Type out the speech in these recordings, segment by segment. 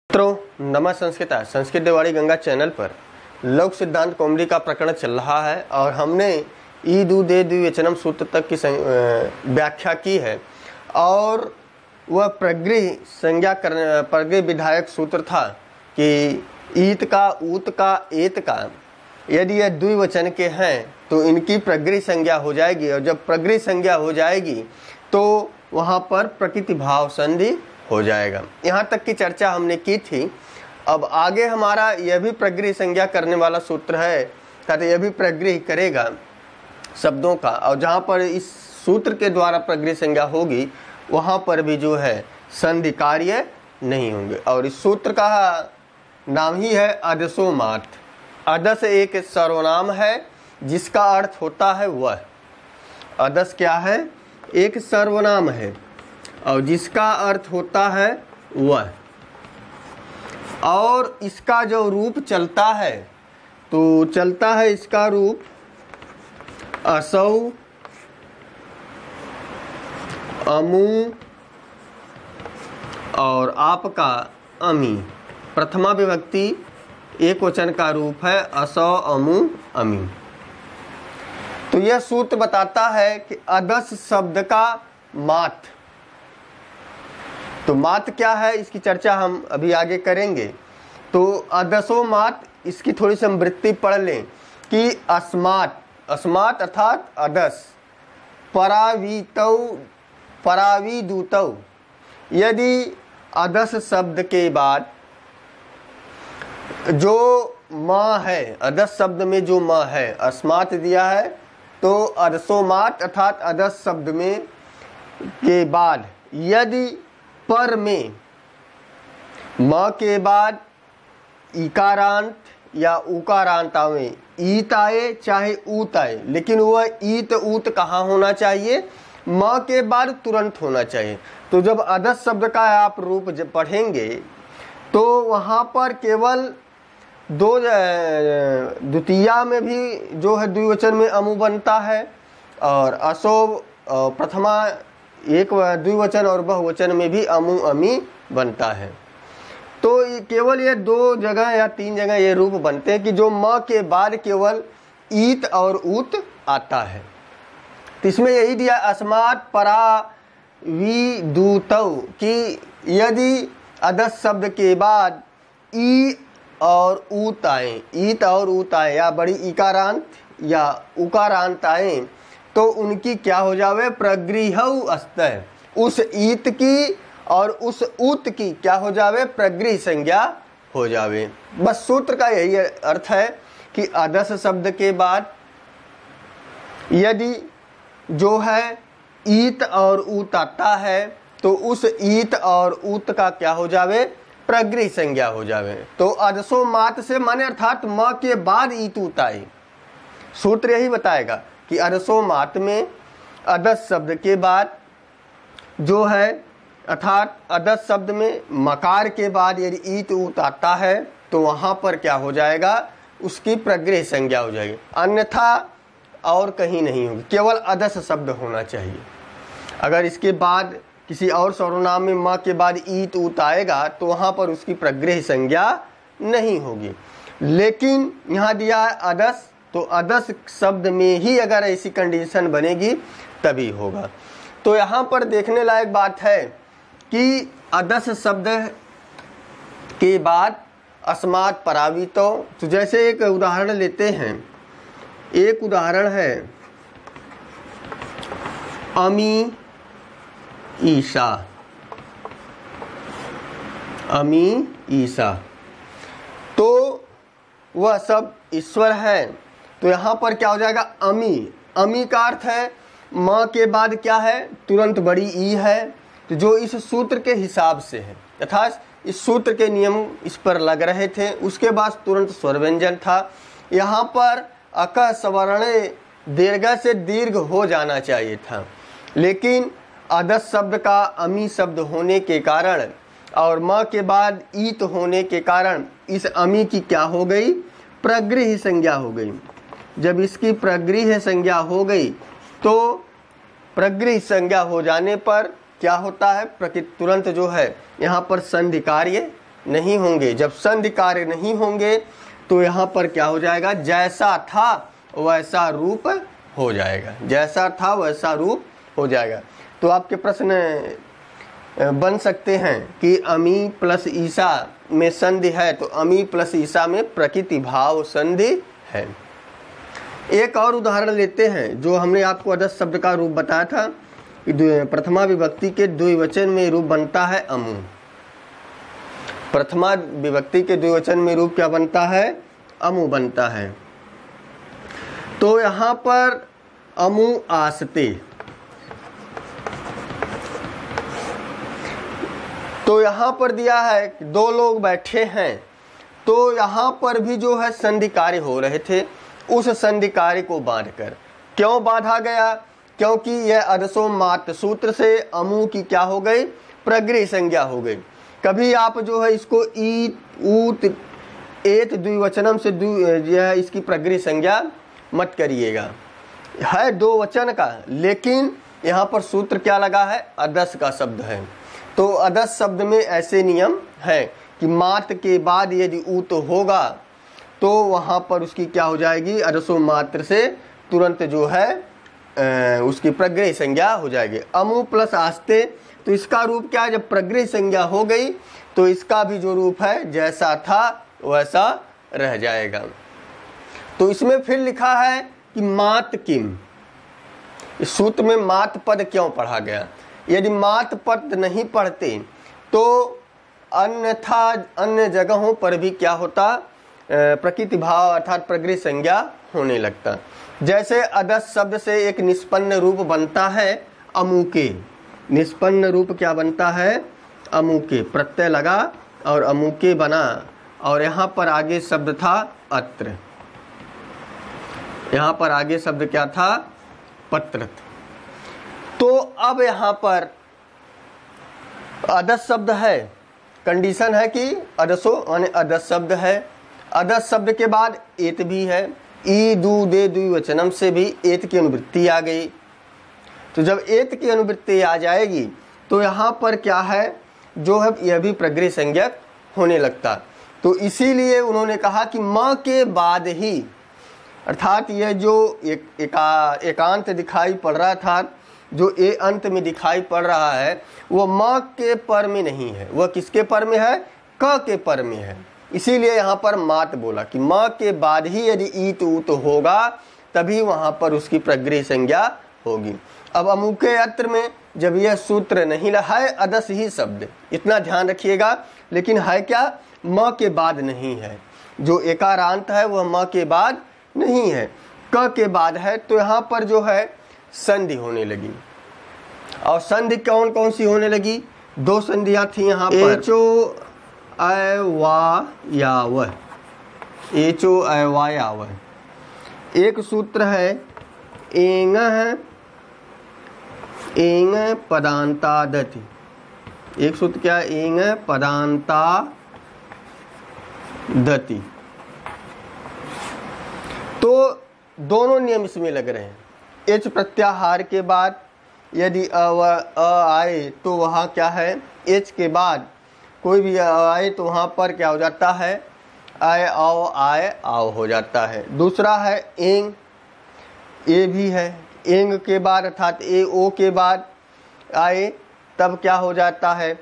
मित्रों नमः संस्कृता संस्कृत दिवाड़ी गंगा चैनल पर लोक सिद्धांत कौमुदी का प्रकरण चल रहा है और हमने ई दु दे द्विवचनम सूत्र तक की व्याख्या की है और वह प्रगृह संज्ञा करने प्रगृह विधायक सूत्र था कि ईत का ऊत का एत का यदि यह द्विवचन के हैं तो इनकी प्रगृह संज्ञा हो जाएगी और जब प्रगृह संज्ञा हो जाएगी तो वहाँ पर प्रकृति भाव संधि हो जाएगा। यहाँ तक की चर्चा हमने की थी। अब आगे हमारा यह भी प्रगृह संज्ञा करने वाला सूत्र है तो यह भी प्रगृह करेगा शब्दों का और जहाँ पर इस सूत्र के द्वारा प्रगृह संज्ञा होगी वहाँ पर भी जो है संधि कार्य नहीं होंगे। और इस सूत्र का नाम ही है अदसोमात। अदस एक सर्वनाम है जिसका अर्थ होता है वह। अदस क्या है? एक सर्वनाम है और जिसका अर्थ होता है वह। और इसका जो रूप चलता है तो चलता है इसका रूप असौ, अमु और आपका अमी। प्रथमा विभक्ति एक वचन का रूप है असौ, अमु, अमी। तो यह सूत्र बताता है कि अदस शब्द का मात। तो मात क्या है इसकी चर्चा हम अभी आगे करेंगे। तो अदसो मात, इसकी थोड़ी सी हम वृत्ति पढ़ लें कि अस्मात्, अस्मात् अर्थात अदस, परावीतौ, परावीदूतौ। यदि अदस शब्द के बाद जो माँ है, अदस शब्द में जो माँ है, अस्मात् दिया है तो अदसोमात अर्थात अदस शब्द में के बाद यदि पर में म के बाद इकारांत या उकारांत आवे, ईत आए चाहे ऊत आए, लेकिन वह ईत ऊत कहाँ होना चाहिए? म के बाद तुरंत होना चाहिए। तो जब अदस शब्द का आप रूप जब पढ़ेंगे तो वहाँ पर केवल दो द्वितीया में भी जो है द्विवचन में अमु बनता है और असो प्रथमा एक द्विवचन और बहुवचन में भी अमु अमी बनता है। तो केवल ये दो जगह या तीन जगह ये रूप बनते हैं कि जो म के बाद केवल ईत और ऊत आता है। तो इसमें यही दिया अस्मात् परावीदूतौ कि यदि अदस शब्द के बाद ई और ऊत आए, ईत और ऊत आए या बड़ी इकारांत या उकारांत आए तो उनकी क्या हो जावे? प्रगृहौ अस्तः। उस ईत की और उस ऊत की क्या हो जावे? प्रगृह संज्ञा हो जावे। बस सूत्र का यही अर्थ है कि अदस शब्द के बाद यदि जो है ईत और ऊत आता है तो उस ईत और ऊत का क्या हो जावे? प्रगृह संज्ञा हो जावे। तो अदसो मात से माने अर्थात म के बाद ईत ऊत आए। सूत्र यही बताएगा कि अदसो मात में अदस शब्द के बाद जो है अर्थात अदस शब्द में मकार के बाद यदि ईत ऊत आता है तो वहाँ पर क्या हो जाएगा? उसकी प्रगृह संज्ञा हो जाएगी, अन्यथा और कहीं नहीं होगी, केवल अदस शब्द होना चाहिए। अगर इसके बाद किसी और सर्वनाम में माँ के बाद ईत ऊत आएगा तो वहाँ पर उसकी प्रगृह संज्ञा नहीं होगी। लेकिन यहाँ दिया है अदस, तो अदस शब्द में ही अगर ऐसी कंडीशन बनेगी तभी होगा। तो यहाँ पर देखने लायक बात है कि अदस शब्द के बाद अस्मात् परावीतौ। तो जैसे एक उदाहरण लेते हैं, एक उदाहरण है अमी ईशा, अमी ईशा। तो वह सब ईश्वर है। तो यहाँ पर क्या हो जाएगा? अमी। अमी का अर्थ है माँ के बाद क्या है? तुरंत बड़ी ई है। तो जो इस सूत्र के हिसाब से है, अर्थात इस सूत्र के नियम इस पर लग रहे थे, उसके बाद तुरंत स्वर व्यंजन था। यहाँ पर अकः सवर्ण दीर्घ से दीर्घ हो जाना चाहिए था, लेकिन अदस शब्द का अमी शब्द होने के कारण और म के बाद ईत होने के कारण इस अमी की क्या हो गई? प्रगृह संज्ञा हो गई। जब इसकी प्रगृह संज्ञा हो गई तो प्रगृह संज्ञा हो जाने पर क्या होता है? तुरंत जो है यहाँ पर संधि कार्य नहीं होंगे, जब संधि कार्य नहीं होंगे तो यहाँ पर क्या हो जाएगा, जैसा था वैसा रूप हो जाएगा, जैसा था वैसा रूप हो जाएगा। तो आपके प्रश्न बन सकते हैं कि अमी प्लस ईसा में संधि है, तो अमी प्लस ईसा में प्रकृति भाव संधि है। एक और उदाहरण लेते हैं, जो हमने आपको अदस शब्द का रूप बताया था कि प्रथमा विभक्ति के द्विवचन में रूप बनता है अमु। प्रथमा विभक्ति के द्विवचन में रूप क्या बनता है, अमु बनता है। तो यहाँ पर अमु आस्ते, तो यहाँ पर दिया है कि दो लोग बैठे हैं, तो यहाँ पर भी जो है संधि कार्य हो रहे थे, उस संधि कार्य को बांधकर क्यों बांधा गया, क्योंकि यह अदसो मात्र सूत्र से अमु की क्या हो गई, प्रगृह संज्ञा हो गई। कभी आप जो है इसको ईत ऊत एत द्विवचनम से यह इसकी प्रगृह संज्ञा मत करिएगा, है दो वचन का, लेकिन यहाँ पर सूत्र क्या लगा है, अदस का शब्द है। तो अदस शब्द में ऐसे नियम है कि मात्र के बाद यदि ऊत होगा तो वहाँ पर उसकी क्या हो जाएगी, अदसो मात्र से तुरंत जो है उसकी प्रगृह संज्ञा हो जाएगी। अमु प्लस आस्ते, तो इसका रूप क्या है, जब प्रगृह संज्ञा हो गई तो इसका भी जो रूप है जैसा था वैसा रह जाएगा। तो इसमें फिर लिखा है कि मात किम, इस सूत्र में मात पद क्यों पढ़ा गया। यदि मात पद नहीं पढ़ते तो अन्यथा अन्य जगहों पर भी क्या होता, प्रकृति भाव अर्थात प्रगृह संज्ञा होने लगता। जैसे अदस शब्द से एक निष्पन्न रूप बनता है अमुके, निष्पन्न रूप क्या बनता है, अमुके, प्रत्यय लगा और अमुके बना, और यहाँ पर आगे शब्द था अत्र, यहाँ पर आगे शब्द क्या था, पत्रत। तो अब यहाँ पर अदस शब्द है, कंडीशन है कि अदसो यानी अदस शब्द है, अदस शब्द के बाद एत भी है, ई दू दे द्विवचनम से भी एत की अनुवृत्ति आ गई। तो जब एत की अनुवृत्ति आ जाएगी तो यहाँ पर क्या है, जो है यह भी प्रगृह संज्ञक होने लगता। तो इसीलिए उन्होंने कहा कि माँ के बाद ही, अर्थात यह जो एकांत दिखाई पड़ रहा था, जो ए अंत में दिखाई पड़ रहा है, वो माँ के पर में नहीं है, वह किसके पर में है, क के पर में है। इसीलिए यहाँ पर मात बोला कि माँ के बाद ही यदि ईत ऊत होगा तभी वहाँ पर उसकी प्रगृह संज्ञा होगी। अब अमुके अत्र में जब यह सूत्र नहीं है, अदस ही शब्द, इतना ध्यान रखिएगा, लेकिन है क्या, माँ के बाद नहीं है, जो एकारांत है वह माँ के बाद नहीं है, क के बाद है। तो यहाँ पर जो है संधि होने लगी, और संधि कौन कौन सी होने लगी, दो संधियां थी यहाँ पर, एचो अवा याव, एचो अवा याव। एक सूत्र है एंग एंग पदांता दति, एक सूत्र क्या, एंग पदांता दति। तो दोनों नियम इसमें लग रहे हैं। एच प्रत्याहार के बाद यदि अ आए तो वहाँ क्या है, एच के बाद कोई भी आए तो वहाँ पर क्या हो जाता है, आए आओ हो जाता है। दूसरा है एंग, ए भी है, एंग के बाद अर्थात ए ओ के बाद आए तब क्या हो जाता है।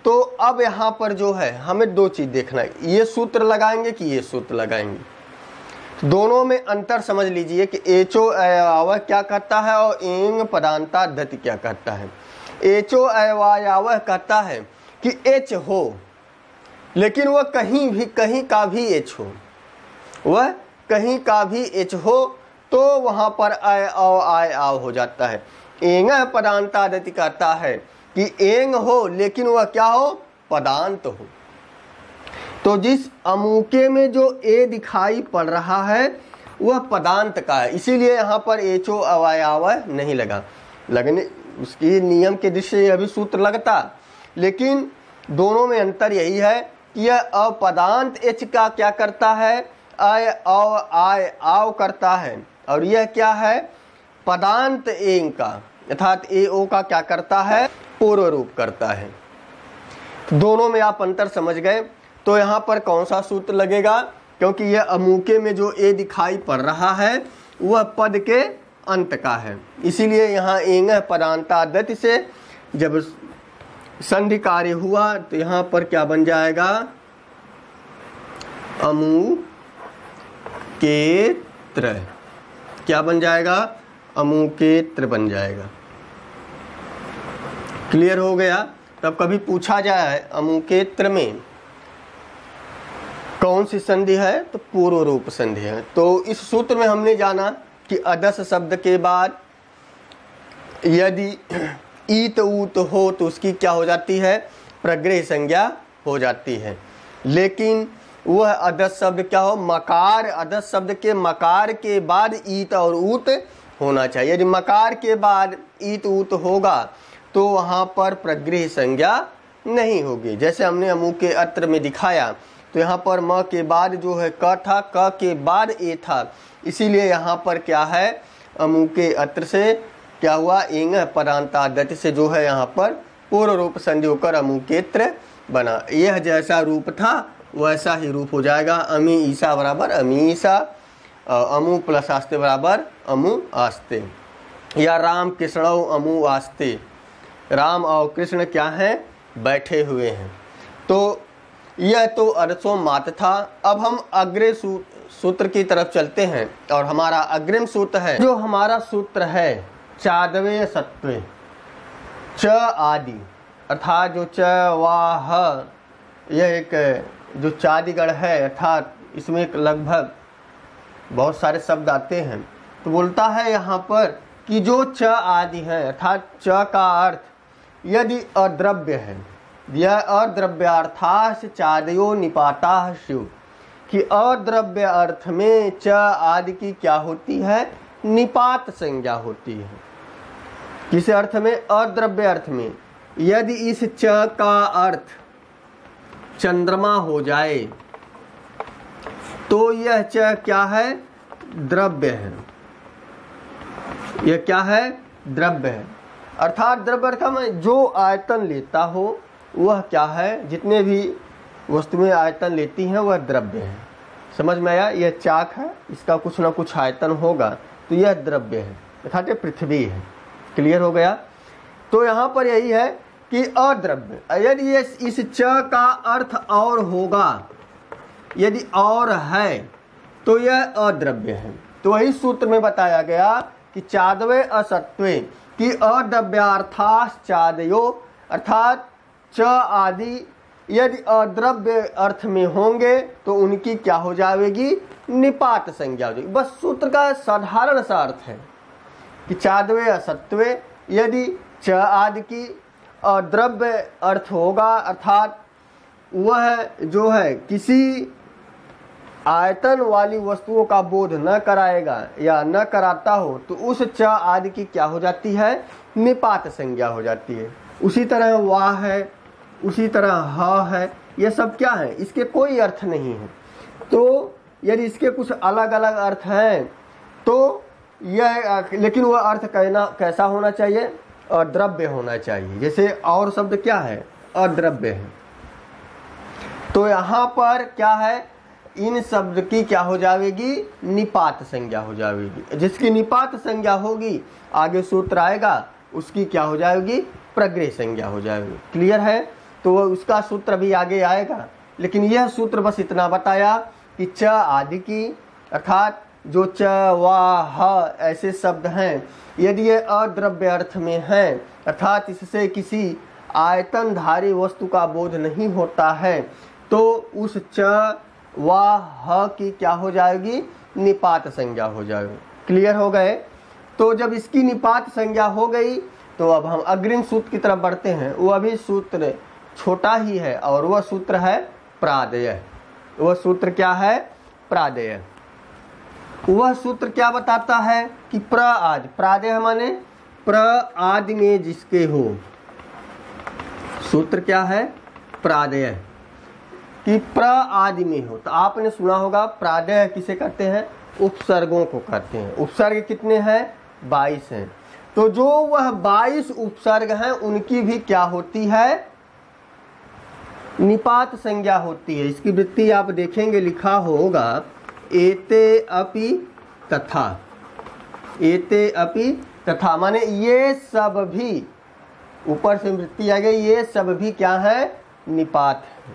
तो अब यहाँ पर जो है हमें दो चीज़ देखना है, ये सूत्र लगाएंगे कि ये सूत्र लगाएंगे, दोनों में अंतर समझ लीजिए कि एचो अयवायव क्या कहता है और एंग पदांता दति क्या कहता है। एचो अयवायव कहता है कि एच हो, लेकिन वह कहीं का भी एच हो, वह कहीं का भी एच हो तो वहाँ पर आय आओ हो जाता है। एंग पदांता दति कहता है कि एंग हो लेकिन वह क्या हो, पदांत हो। तो जिस अमुके में जो ए दिखाई पड़ रहा है वह पदांत का है, इसीलिए यहाँ पर एचो अवायाव नहीं लगा, लगने उसकी नियम के दृष्टि से अभी सूत्र लगता, लेकिन दोनों में अंतर यही है कि यह अपदांत एच का क्या करता है, आय आओ करता है, और यह क्या है, पदांत एंग का अर्थात ए ओ का क्या करता है, पूर्व रूप करता है। दोनों में आप अंतर समझ गए। तो यहाँ पर कौन सा सूत्र लगेगा, क्योंकि यह अमुके में जो ए दिखाई पड़ रहा है वह पद के अंत का है, इसीलिए यहाँ एंग पदांतादति से जब संधि कार्य हुआ तो यहाँ पर क्या बन जाएगा, अमुकेत्र। क्या बन जाएगा, अमुकेत्र बन जाएगा। क्लियर हो गया। तब कभी पूछा जाए अमुकेत्र में कौन सी संधि है, तो पूर्व रूप संधि है। तो इस सूत्र में हमने जाना कि अदस शब्द के बाद यदि ईत ऊत हो तो उसकी क्या हो जाती है, प्रग्रह संज्ञा हो जाती है। लेकिन वह अदस शब्द क्या हो, मकार, अदस शब्द के मकार के बाद ईत और ऊत होना चाहिए। यदि मकार के बाद ईत ऊत होगा तो वहाँ पर प्रग्रह संज्ञा नहीं होगी। जैसे हमने अमु के अत्र में दिखाया, तो यहाँ पर म के बाद जो है क था, क के बाद ए था, इसीलिए यहाँ पर क्या है, अमु के अत्र से क्या हुआ, एंग पदांतादति से जो है यहाँ पर पूर्व रूप संधि होकर अमुकेत्र बना। यह जैसा रूप था वैसा ही रूप हो जाएगा। अमी ईसा बराबर अमीसा, अमु प्लस आस्ते बराबर अमु आस्ते, या राम कृष्णौ अमु आस्ते, राम और कृष्ण क्या हैं, बैठे हुए हैं। तो यह तो अरसों मात था। अब हम अग्रे सूत्र की तरफ चलते हैं और हमारा अग्रिम सूत्र है, जो हमारा सूत्र है चादवे सत्वे च आदि, अर्थात जो च वाह, यह एक जो चादिगण है, अर्थात इसमें एक लगभग बहुत सारे शब्द आते हैं। तो बोलता है यहाँ पर कि जो च आदि है, अर्थात च का अर्थ यदि अद्रव्य है, यह अद्रव्यार्थास चादयो निपाता शिव, कि अद्रव्य अर्थ में च आदि की क्या होती है, निपात संज्ञा होती है। किस अर्थ में, अद्रव्य अर्थ में। यदि इस च का अर्थ चंद्रमा हो जाए तो यह च क्या है, द्रव्य है। यह क्या है, द्रव्य है। अर्थात द्रव्य अर्थ में जो आयतन लेता हो वह क्या है, जितने भी वस्तुएं आयतन लेती हैं वह द्रव्य है। समझ में आया। यह चाक है, इसका कुछ ना कुछ आयतन होगा तो यह द्रव्य है, अर्थात पृथ्वी है। क्लियर हो गया। तो यहाँ पर यही है कि अद्रव्य, यदि ये इस च का अर्थ और होगा, यदि और है तो यह अद्रव्य है। तो वही सूत्र में बताया गया कि चादवे असत्वे कि अद्रव्यार्थास चादयो, अर्थात च आदि यदि अद्रव्य अर्थ में होंगे तो उनकी क्या हो जाएगी, निपात संज्ञा हो जाएगी। बस सूत्र का साधारण सा अर्थ है कि चादवे असत्वे, यदि च आदि की अद्रव्य अर्थ होगा, अर्थात वह जो है किसी आयतन वाली वस्तुओं का बोध न कराएगा या न कराता हो, तो उस च आदि की क्या हो जाती है, निपात संज्ञा हो जाती है। उसी तरह वाह है, उसी तरह ह है, ये सब क्या है, इसके कोई अर्थ नहीं है। तो यदि इसके कुछ अलग अलग अर्थ हैं तो यह, लेकिन वह अर्थ कहना कैसा होना चाहिए, अद्रव्य होना चाहिए। जैसे और शब्द क्या है, अद्रव्य है। तो यहाँ पर क्या है, इन शब्द की क्या हो जाएगी, निपात संज्ञा हो जाएगी। जिसकी निपात संज्ञा होगी आगे सूत्र आएगा, उसकी क्या हो जाएगी, प्रग्रह संज्ञा हो जाएगी। क्लियर है। तो उसका सूत्र भी आगे आएगा, लेकिन यह सूत्र बस इतना बताया कि च आदि की, अर्थात जो च वा ह ऐसे शब्द हैं, यदि ये अद्रव्य अर्थ में हैं, अर्थात इससे किसी आयतनधारी वस्तु का बोध नहीं होता है, तो उस च वा ह की क्या हो जाएगी, निपात संज्ञा हो जाएगी। क्लियर हो गए। तो जब इसकी निपात संज्ञा हो गई तो अब हम अग्रिम सूत्र की तरफ बढ़ते हैं। वह भी सूत्र छोटा ही है और वह सूत्र है प्रादेय। वह सूत्र क्या है, प्रादेय। वह सूत्र क्या बताता है कि प्र आदि, प्रादेय माने प्र आदि में जिसके हो। सूत्र क्या है, प्रादेय, कि प्र आदि में हो। तो आपने सुना होगा प्रादेय किसे कहते हैं, उपसर्गों को कहते हैं। उपसर्ग कितने हैं, 22 हैं। तो जो वह 22 उपसर्ग हैं उनकी भी क्या होती है, निपात संज्ञा होती है। इसकी वृत्ति आप देखेंगे लिखा होगा एते अपि तथा, एते अपि तथा माने ये सब भी, ऊपर से वृत्ति आ गई, ये सब भी क्या है, निपात है।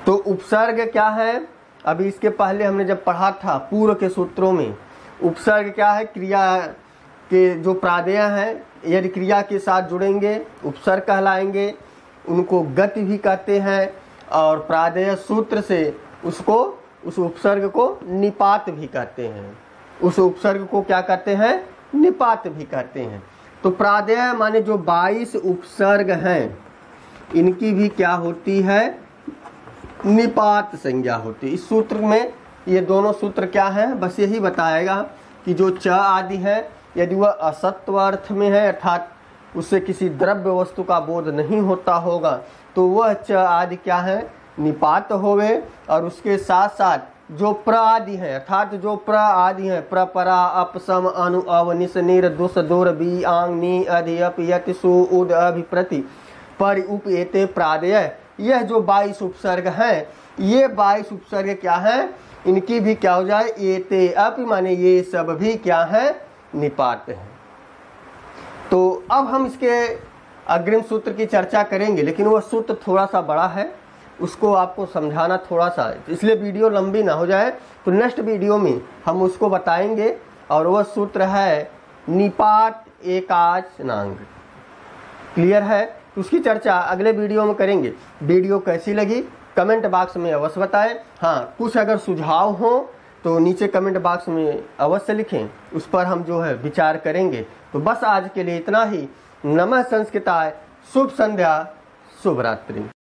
तो उपसर्ग क्या है, अभी इसके पहले हमने जब पढ़ा था पूर्व के सूत्रों में, उपसर्ग क्या है, क्रिया के जो प्रादेय हैं यदि क्रिया के साथ जुड़ेंगे उपसर्ग कहलाएंगे, उनको गति भी कहते हैं, और प्रादेय सूत्र से उसको, उस उपसर्ग को निपात भी कहते हैं, उस उपसर्ग को क्या कहते हैं, निपात भी कहते हैं। तो प्रादेय माने जो 22 उपसर्ग हैं इनकी भी क्या होती है, निपात संज्ञा होती है। इस सूत्र में ये दोनों सूत्र क्या हैं, बस यही बताएगा कि जो च आदि है यदि वह असत्व अर्थ में है, अर्थात उससे किसी द्रव्य वस्तु का बोध नहीं होता होगा, तो वह च आदि क्या है, निपात होवे। और उसके साथ साथ जो प्र आदि है, अर्थात जो प्र आदि है, प्र परा अप सम अनु अव निस निर दुस दोर बी आंग नी अधि अप यति सु उद अभिप्रति पर उप एते प्रादेय, यह जो 22 उपसर्ग हैं, ये 22 उपसर्ग क्या है, इनकी भी क्या हो जाए, एते अप माने ये सब भी क्या है, निपात है। तो अब हम इसके अग्रिम सूत्र की चर्चा करेंगे, लेकिन वह सूत्र थोड़ा सा बड़ा है, उसको आपको समझाना थोड़ा सा, इसलिए वीडियो लंबी ना हो जाए, तो नेक्स्ट वीडियो में हम उसको बताएंगे। और वह सूत्र है निपात एकाचनांग। क्लियर है, तो उसकी चर्चा अगले वीडियो में करेंगे। वीडियो कैसी लगी कमेंट बॉक्स में अवश्य बताएं। हाँ, कुछ अगर सुझाव हो तो नीचे कमेंट बॉक्स में अवश्य लिखें, उस पर हम जो है विचार करेंगे। तो बस आज के लिए इतना ही। नमः संस्कृताय, शुभ संध्या, शुभ रात्रि।